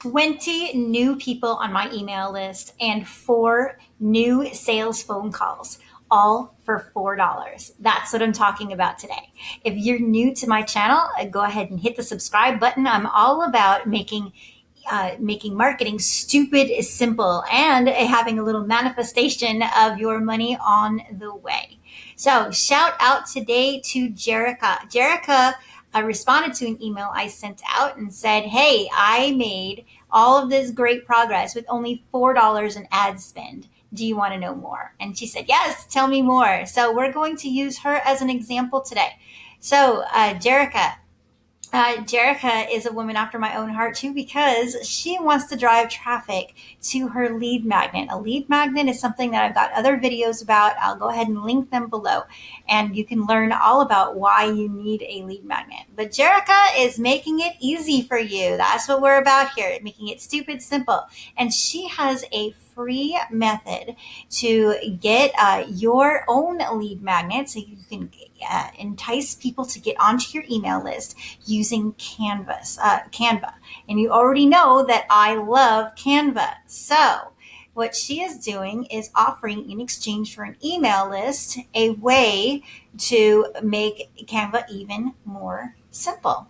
20 new people on my email list and 4 new sales phone calls, all for $4. That's what I'm talking about today. If you're new to my channel, go ahead and hit the subscribe button. I'm all about making marketing stupid simple and having a little manifestation of your money on the way. So shout out today to Jerica. Jerica responded to an email I sent out and said, hey, I made all of this great progress with only $4 in ad spend. Do you want to know more? And she said, yes, tell me more. So we're going to use her as an example today. So Jerica is a woman after my own heart too, because she wants to drive traffic to her lead magnet. A lead magnet is something that I've got other videos about. I'll go ahead and link them below and you can learn all about why you need a lead magnet. But Jerica is making it easy for you. That's what we're about here, making it stupid simple. And she has a free method to get your own lead magnet so you can entice people to get onto your email list using Canva. And you already know that I love Canva. So what she is doing is offering, in exchange for an email list, a way to make Canva even more simple.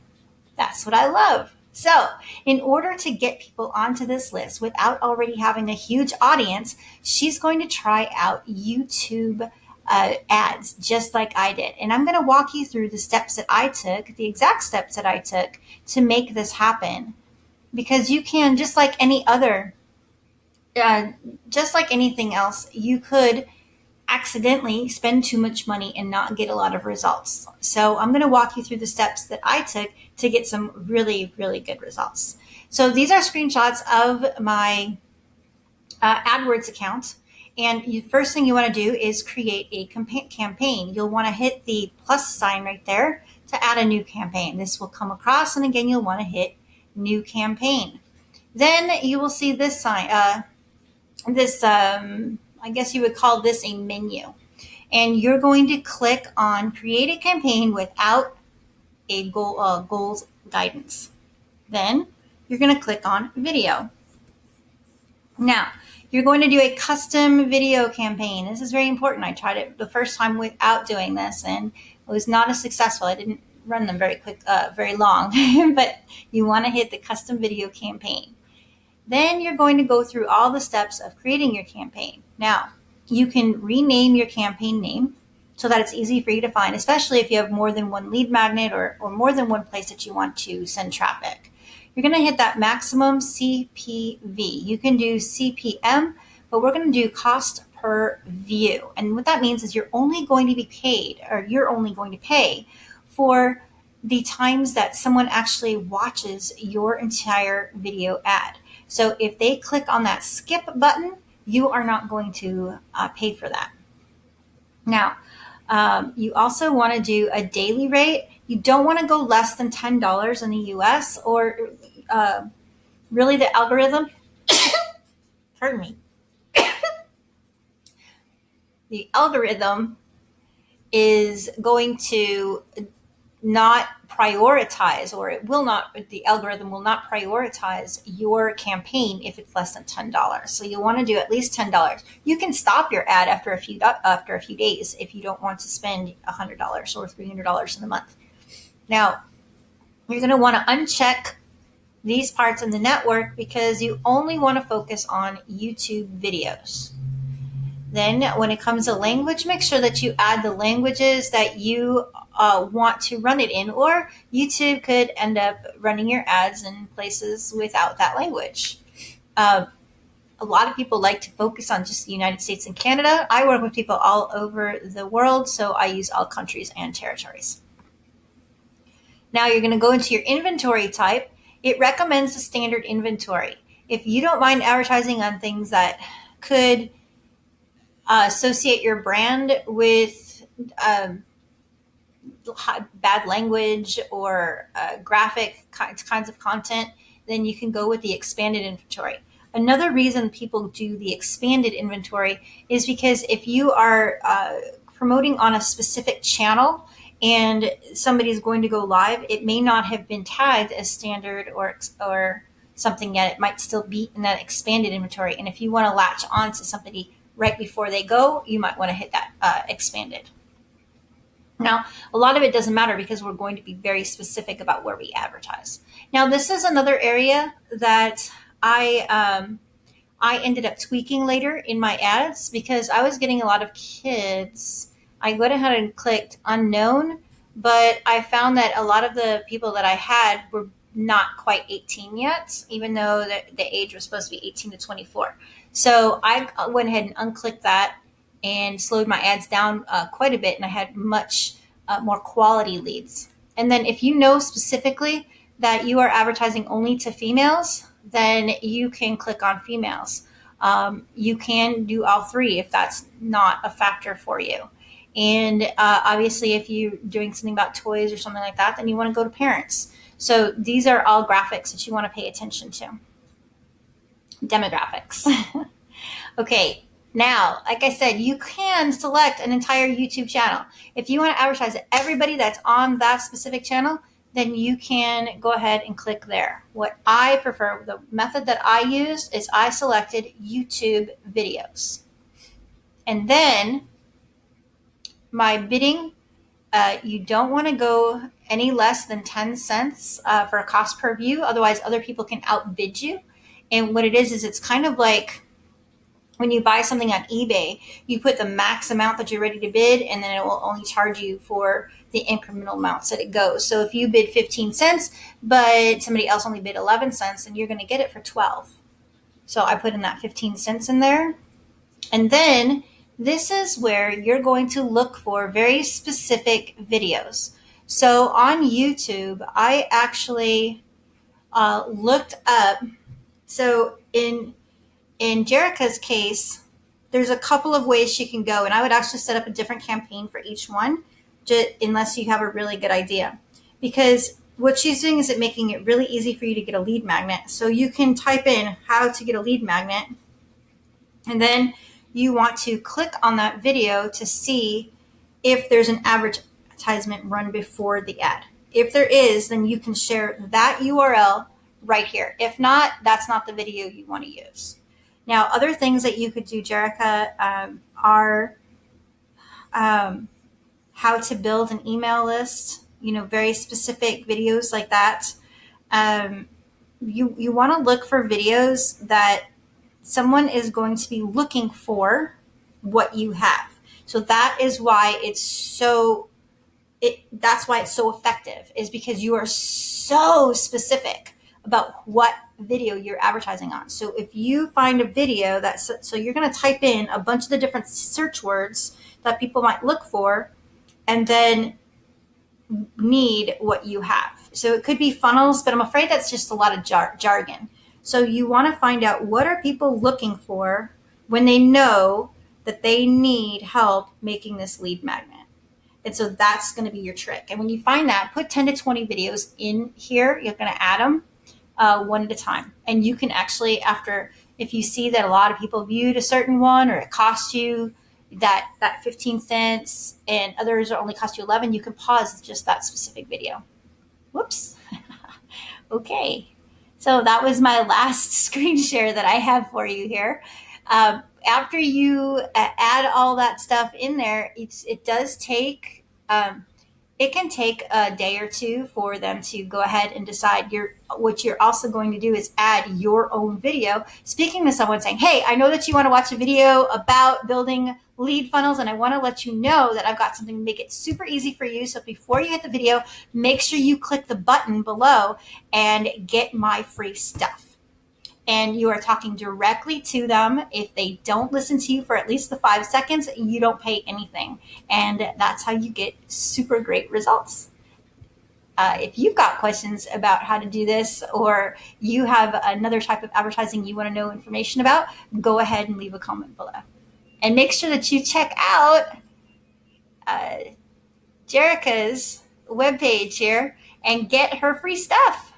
That's what I love. So in order to get people onto this list without already having a huge audience, she's going to try out YouTube ads just like I did. And I'm going to walk you through the steps that I took, the exact steps that I took to make this happen. Because you can, just like any other, just like anything else, you could accidentally spend too much money and not get a lot of results. So I'm going to walk you through the steps that I took to get some really, really good results. So these are screenshots of my AdWords account. And the first thing you want to do is create a campaign. You'll want to hit the plus sign right there to add a new campaign. This will come across, and again, you'll want to hit new campaign. Then you will see this sign, I guess you would call this a menu. And you're going to click on create a campaign without a goals guidance. Then you're going to click on video. Now, you're going to do a custom video campaign. This is very important. I tried it the first time without doing this, and it was not as successful. I didn't run them very long, but you want to hit the custom video campaign. Then you're going to go through all the steps of creating your campaign. Now, you can rename your campaign name so that it's easy for you to find, especially if you have more than one lead magnet or more than one place that you want to send traffic. You're going to hit that maximum CPV. You can do CPM, but we're going to do cost per view. And what that means is you're only going to be paid, or you're only going to pay for the times that someone actually watches your entire video ad. So if they click on that skip button, you are not going to pay for that. Now, you also want to do a daily rate. You don't want to go less than $10 in the US, or really the algorithm, pardon me, the algorithm is going to not prioritize, or the algorithm will not prioritize your campaign if it's less than $10. So you want to do at least $10. You can stop your ad after a few days if you don't want to spend $100 or $300 in a month. Now, you're going to want to uncheck these parts in the network because you only want to focus on YouTube videos. Then when it comes to language, make sure that you add the languages that you want to run it in, or YouTube could end up running your ads in places without that language. A lot of people like to focus on just the United States and Canada. I work with people all over the world, so I use all countries and territories. Now you're going to go into your inventory type. It recommends the standard inventory. If you don't mind advertising on things that could associate your brand with bad language or graphic kinds of content, then you can go with the expanded inventory. Another reason people do the expanded inventory is because if you are promoting on a specific channel and somebody is going to go live, it may not have been tagged as standard or something yet. It might still be in that expanded inventory. And if you want to latch on to somebody right before they go, you might want to hit that expanded. Now, a lot of it doesn't matter because we're going to be very specific about where we advertise. Now, this is another area that I ended up tweaking later in my ads because I was getting a lot of kids. I went ahead and clicked unknown, but I found that a lot of the people that I had were not quite 18 yet, even though the age was supposed to be 18 to 24. So I went ahead and unclicked that and slowed my ads down quite a bit, and I had much more quality leads. And then if you know specifically that you are advertising only to females, then you can click on females. You can do all three if that's not a factor for you. And obviously, if you're doing something about toys or something like that, then you want to go to parents. So these are all graphics that you want to pay attention to. Demographics. Okay, now, like I said, you can select an entire YouTube channel. If you want to advertise to everybody that's on that specific channel, then you can go ahead and click there. What I prefer, the method that I used is I selected YouTube videos. And then my bidding, you don't want to go any less than 10 cents for a cost per view. Otherwise, other people can outbid you. And what it is it's kind of like when you buy something on eBay, you put the max amount that you're ready to bid, and then it will only charge you for the incremental amounts that it goes. So if you bid 15 cents, but somebody else only bid 11 cents, then you're going to get it for 12. So I put in that 15 cents in there. And then this is where you're going to look for very specific videos. So on YouTube, I actually looked up, so in Jerica's case, there's a couple of ways she can go, and I would actually set up a different campaign for each one, unless you have a really good idea. Because what she's doing is making it really easy for you to get a lead magnet. So you can type in how to get a lead magnet, and then you want to click on that video to see if there's an advertisement run before the ad. If there is, then you can share that URL right here. If not, that's not the video you want to use. Now, other things that you could do, Jerica, are how to build an email list, very specific videos like that. You want to look for videos that someone is going to be looking for what you have. So that is why that's why it's so effective, is because you are so specific about what video you're advertising on. So if you find a video so you're going to type in a bunch of the different search words that people might look for, and then need what you have. So it could be funnels, but I'm afraid that's just a lot of jargon. So you want to find out what are people looking for when they know that they need help making this lead magnet. And so that's going to be your trick. And when you find that, put 10 to 20 videos in here. You're going to add them one at a time. And you can actually, if you see that a lot of people viewed a certain one, or it costs you that 15 cents and others only cost you 11, you can pause just that specific video. Whoops. Okay. So that was my last screen share that I have for you here. After you add all that stuff in there, it does take, it can take a day or two for them to go ahead and decide. What you're also going to do is add your own video, speaking to someone saying, hey, I know that you want to watch a video about building lead funnels, and I want to let you know that I've got something to make it super easy for you. So before you hit the video, make sure you click the button below and get my free stuff. And you are talking directly to them. If they don't listen to you for at least the 5 seconds, you don't pay anything. And that's how you get super great results. If you've got questions about how to do this, or you have another type of advertising you want to know information about, go ahead and leave a comment below. And make sure that you check out Jerica's webpage here and get her free stuff.